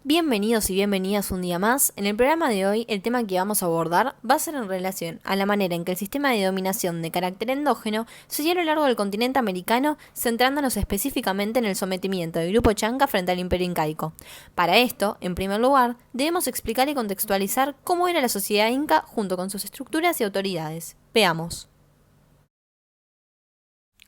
Bienvenidos y bienvenidas un día más. En el programa de hoy, el tema que vamos a abordar va a ser en relación a la manera en que el sistema de dominación de carácter endógeno se dio a lo largo del continente americano, centrándonos específicamente en el sometimiento del grupo Chanca frente al imperio incaico. Para esto, en primer lugar, debemos explicar y contextualizar cómo era la sociedad inca junto con sus estructuras y autoridades. Veamos.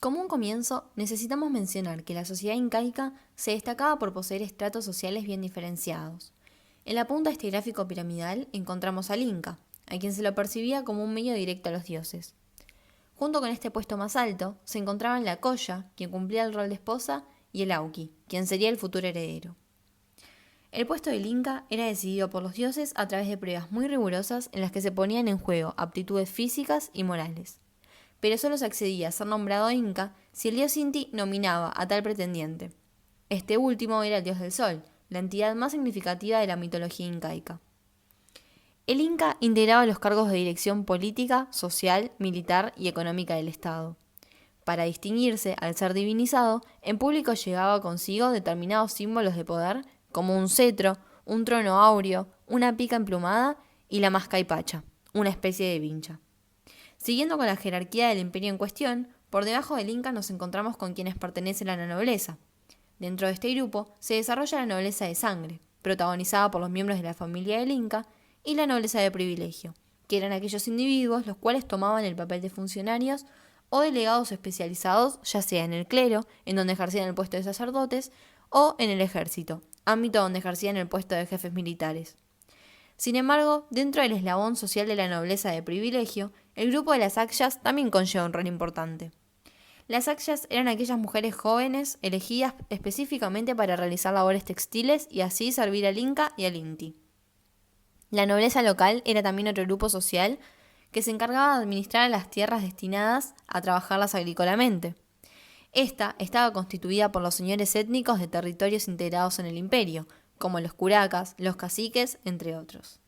Como un comienzo, necesitamos mencionar que la sociedad incaica se destacaba por poseer estratos sociales bien diferenciados. En la punta de este gráfico piramidal encontramos al Inca, a quien se lo percibía como un medio directo a los dioses. Junto con este puesto más alto se encontraban la Colla, quien cumplía el rol de esposa, y el Auqui, quien sería el futuro heredero. El puesto del Inca era decidido por los dioses a través de pruebas muy rigurosas en las que se ponían en juego aptitudes físicas y morales. Pero solo se accedía a ser nombrado Inca si el dios Inti nominaba a tal pretendiente. Este último era el dios del sol, la entidad más significativa de la mitología incaica. El Inca integraba los cargos de dirección política, social, militar y económica del Estado. Para distinguirse, al ser divinizado, en público llevaba consigo determinados símbolos de poder, como un cetro, un trono áureo, una pica emplumada y la mascaipacha, una especie de vincha. Siguiendo con la jerarquía del imperio en cuestión, por debajo del Inca nos encontramos con quienes pertenecen a la nobleza. Dentro de este grupo se desarrolla la nobleza de sangre, protagonizada por los miembros de la familia del Inca, y la nobleza de privilegio, que eran aquellos individuos los cuales tomaban el papel de funcionarios o delegados especializados, ya sea en el clero, en donde ejercían el puesto de sacerdotes, o en el ejército, ámbito donde ejercían el puesto de jefes militares. Sin embargo, dentro del eslabón social de la nobleza de privilegio, el grupo de las Akshas también conlleva un rol importante. Las Akshas eran aquellas mujeres jóvenes elegidas específicamente para realizar labores textiles y así servir al Inca y al Inti. La nobleza local era también otro grupo social que se encargaba de administrar las tierras destinadas a trabajarlas agrícolamente. Esta estaba constituida por los señores étnicos de territorios integrados en el imperio, como los curacas, los caciques, entre otros.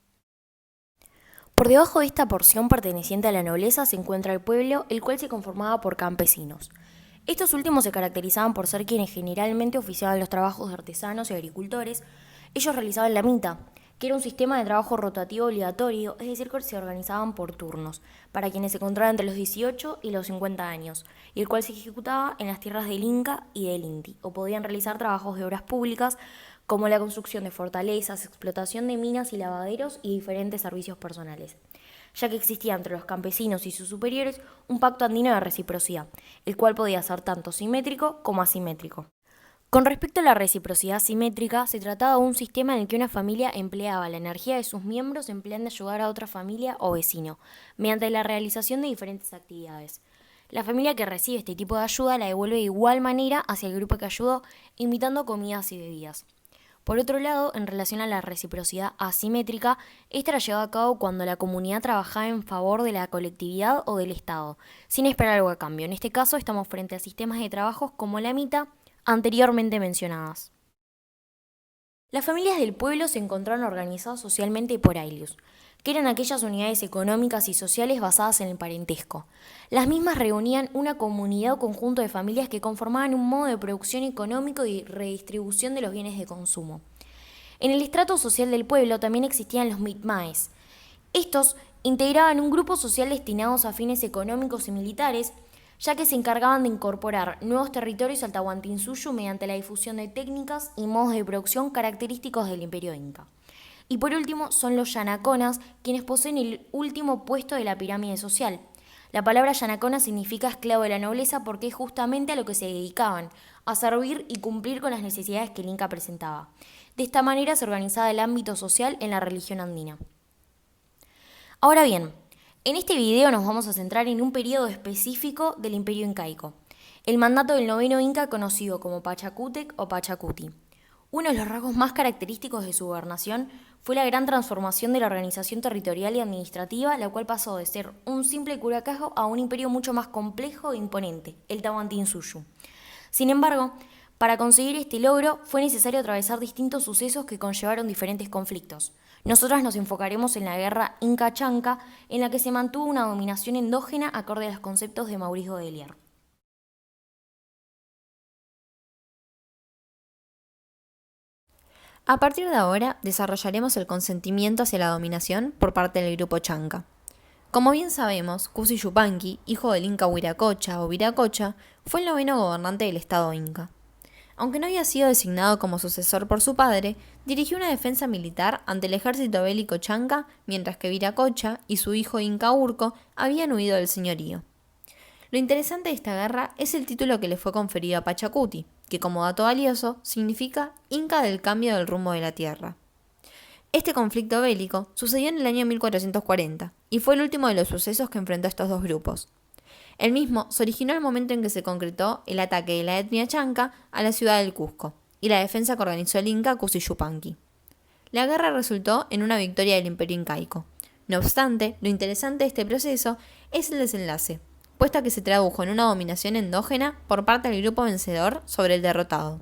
Por debajo de esta porción perteneciente a la nobleza se encuentra el pueblo, el cual se conformaba por campesinos. Estos últimos se caracterizaban por ser quienes generalmente oficiaban los trabajos de artesanos y agricultores. Ellos realizaban la mita, que era un sistema de trabajo rotativo obligatorio, es decir, que se organizaban por turnos, para quienes se encontraban entre los 18 y los 50 años, y el cual se ejecutaba en las tierras del Inca y del Inti, o podían realizar trabajos de obras públicas, como la construcción de fortalezas, explotación de minas y lavaderos y diferentes servicios personales, ya que existía entre los campesinos y sus superiores un pacto andino de reciprocidad, el cual podía ser tanto simétrico como asimétrico. Con respecto a la reciprocidad simétrica, se trataba de un sistema en el que una familia empleaba la energía de sus miembros en plan de ayudar a otra familia o vecino, mediante la realización de diferentes actividades. La familia que recibe este tipo de ayuda la devuelve de igual manera hacia el grupo que ayudó, invitando comidas y bebidas. Por otro lado, en relación a la reciprocidad asimétrica, esta era llevada a cabo cuando la comunidad trabajaba en favor de la colectividad o del Estado, sin esperar algo a cambio. En este caso, estamos frente a sistemas de trabajos como la mita, anteriormente mencionadas. Las familias del pueblo se encontraron organizadas socialmente por ailius, que eran aquellas unidades económicas y sociales basadas en el parentesco. Las mismas reunían una comunidad o conjunto de familias que conformaban un modo de producción económico y redistribución de los bienes de consumo. En el estrato social del pueblo también existían los mitmaes. Estos integraban un grupo social destinados a fines económicos y militares, ya que se encargaban de incorporar nuevos territorios al Tahuantinsuyo mediante la difusión de técnicas y modos de producción característicos del imperio inca. Y por último son los yanaconas, quienes poseen el último puesto de la pirámide social. La palabra yanacona significa esclavo de la nobleza porque es justamente a lo que se dedicaban, a servir y cumplir con las necesidades que el Inca presentaba. De esta manera se organizaba el ámbito social en la religión andina. Ahora bien, en este video nos vamos a centrar en un periodo específico del imperio incaico, el mandato del noveno inca conocido como Pachacútec o Pachacuti. Uno de los rasgos más característicos de su gobernación fue la gran transformación de la organización territorial y administrativa, la cual pasó de ser un simple curacajo a un imperio mucho más complejo e imponente, el Tahuantinsuyo. Sin embargo, para conseguir este logro fue necesario atravesar distintos sucesos que conllevaron diferentes conflictos. Nosotras nos enfocaremos en la guerra Inca-Chanca, en la que se mantuvo una dominación endógena acorde a los conceptos de Maurice Godelier. A partir de ahora, desarrollaremos el consentimiento hacia la dominación por parte del grupo Chanca. Como bien sabemos, Cusi Yupanqui, hijo del Inca Huiracocha o Viracocha, fue el noveno gobernante del estado Inca. Aunque no había sido designado como sucesor por su padre, dirigió una defensa militar ante el ejército bélico Chanca, mientras que Viracocha y su hijo Inca Urco habían huido del señorío. Lo interesante de esta guerra es el título que le fue conferido a Pachacuti, que como dato valioso significa Inca del cambio del rumbo de la tierra. Este conflicto bélico sucedió en el año 1440 y fue el último de los sucesos que enfrentó a estos dos grupos. El mismo se originó al momento en que se concretó el ataque de la etnia chanca a la ciudad del Cusco y la defensa que organizó el Inca Cusi Yupanqui. La guerra resultó en una victoria del imperio incaico. No obstante, lo interesante de este proceso es el desenlace, puesto que se tradujo en una dominación endógena por parte del grupo vencedor sobre el derrotado.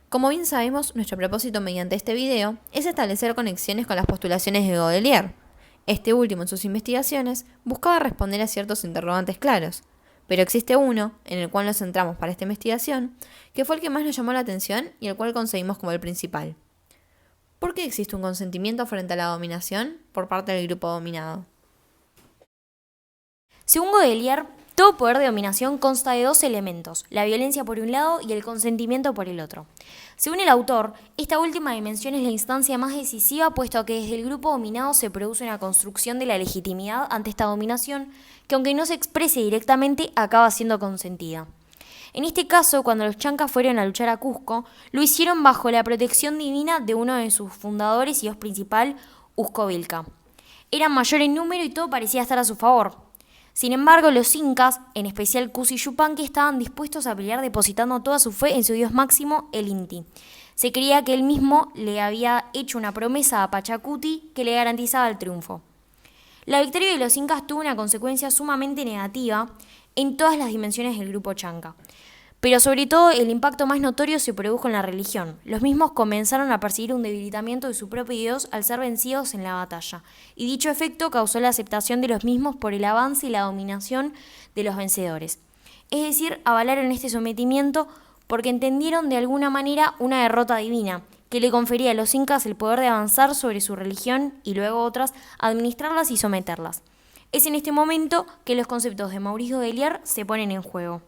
Como bien sabemos, nuestro propósito mediante este video es establecer conexiones con las postulaciones de Godelier. Este último en sus investigaciones buscaba responder a ciertos interrogantes claros, pero existe uno, en el cual nos centramos para esta investigación, que fue el que más nos llamó la atención y el cual conseguimos como el principal. ¿Por qué existe un consentimiento frente a la dominación por parte del grupo dominado? Según Godelier, todo poder de dominación consta de dos elementos, la violencia por un lado y el consentimiento por el otro. Según el autor, esta última dimensión es la instancia más decisiva, puesto que desde el grupo dominado se produce una construcción de la legitimidad ante esta dominación, que aunque no se exprese directamente, acaba siendo consentida. En este caso, cuando los chancas fueron a luchar a Cusco, lo hicieron bajo la protección divina de uno de sus fundadores y dios principal, Uzcovilca. Eran mayor en número y todo parecía estar a su favor. Sin embargo, los incas, en especial Cusi Yupanqui, estaban dispuestos a pelear depositando toda su fe en su dios máximo, el Inti. Se creía que él mismo le había hecho una promesa a Pachacuti que le garantizaba el triunfo. La victoria de los incas tuvo una consecuencia sumamente negativa en todas las dimensiones del grupo chanca. Pero sobre todo el impacto más notorio se produjo en la religión. Los mismos comenzaron a percibir un debilitamiento de su propio dios al ser vencidos en la batalla, y dicho efecto causó la aceptación de los mismos por el avance y la dominación de los vencedores. Es decir, avalaron este sometimiento porque entendieron de alguna manera una derrota divina, que le confería a los incas el poder de avanzar sobre su religión y luego otras, administrarlas y someterlas. Es en este momento que los conceptos de Maurice Godelier se ponen en juego.